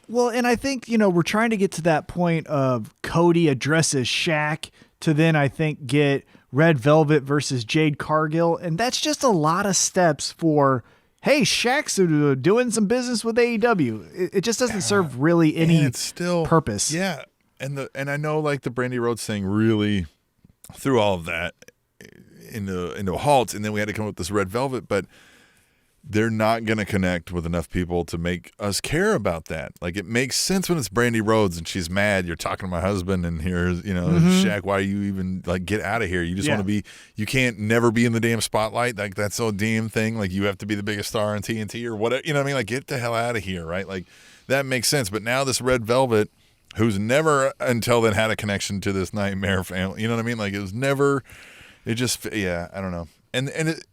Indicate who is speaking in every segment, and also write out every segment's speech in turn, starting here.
Speaker 1: Well, and I think, we're trying to get to that point of Cody addresses Shaq to then I think get Red Velvet versus Jade Cargill. And that's just a lot of steps for, hey, Shaq's doing some business with AEW. It just doesn't serve really any purpose.
Speaker 2: Yeah. And I know like the Brandi Rhodes thing really threw all of that into a halt. And then we had to come up with this Red Velvet, but they're not going to connect with enough people to make us care about that. Like, it makes sense when it's Brandi Rhodes and she's mad. You're talking to my husband and here's, Shaq, why are you even, like, get out of here? You just want to be, you can't never be in the damn spotlight. Like, that's so damn thing. Like, you have to be the biggest star on TNT or whatever. You know what I mean? Like, get the hell out of here, right? Like, that makes sense. But now this Red Velvet, who's never until then had a connection to this Nightmare family, you know what I mean? Like, I don't know. And it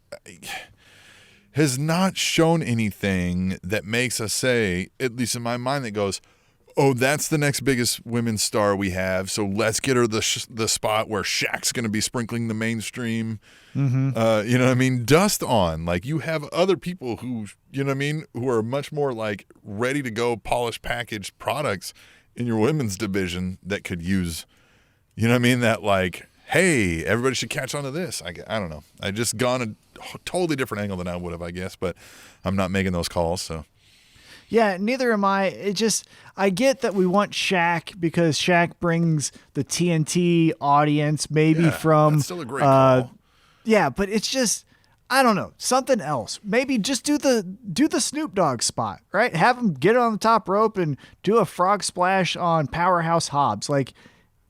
Speaker 2: has not shown anything that makes us say, at least in my mind, that goes, oh, that's the next biggest women's star we have, so let's get her the spot where Shaq's going to be sprinkling the mainstream, you know what I mean, dust on. Like, you have other people who, you know what I mean, who are much more, like, ready to go polished packaged products in your women's division that could use, you know what I mean, that, like, hey, everybody should catch on to this. I don't know. I just gone a totally different angle than I would have, I guess, but I'm not making those calls, so.
Speaker 1: Yeah, neither am I. I get that we want Shaq because Shaq brings the TNT audience maybe from.
Speaker 2: That's still a great call.
Speaker 1: Yeah, but it's just, I don't know, something else. Maybe just do the Snoop Dogg spot, right? Have him get on the top rope and do a frog splash on Powerhouse Hobbs. Like,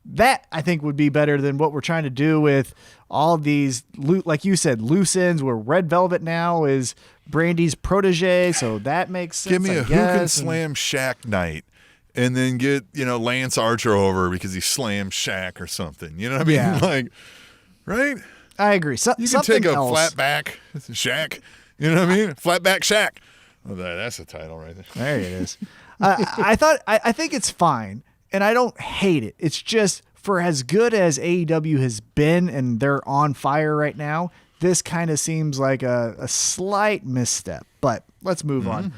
Speaker 1: that I think would be better than what we're trying to do with all of these, like you said, loose ends, where Red Velvet now is Brandi's protege. So that makes sense.
Speaker 2: Give me a who can slam Shaq night and then get, Lance Archer over because he slammed Shaq or something. You know what I mean?
Speaker 1: Yeah.
Speaker 2: Like, right?
Speaker 1: I agree.
Speaker 2: You can take a flat back Shaq. You know what I mean? Flat back Shaq. Oh, that's the title right there.
Speaker 1: There it is. I think it's fine. And I don't hate it. It's just, for as good as AEW has been and they're on fire right now, this kind of seems like a slight misstep. But let's move on.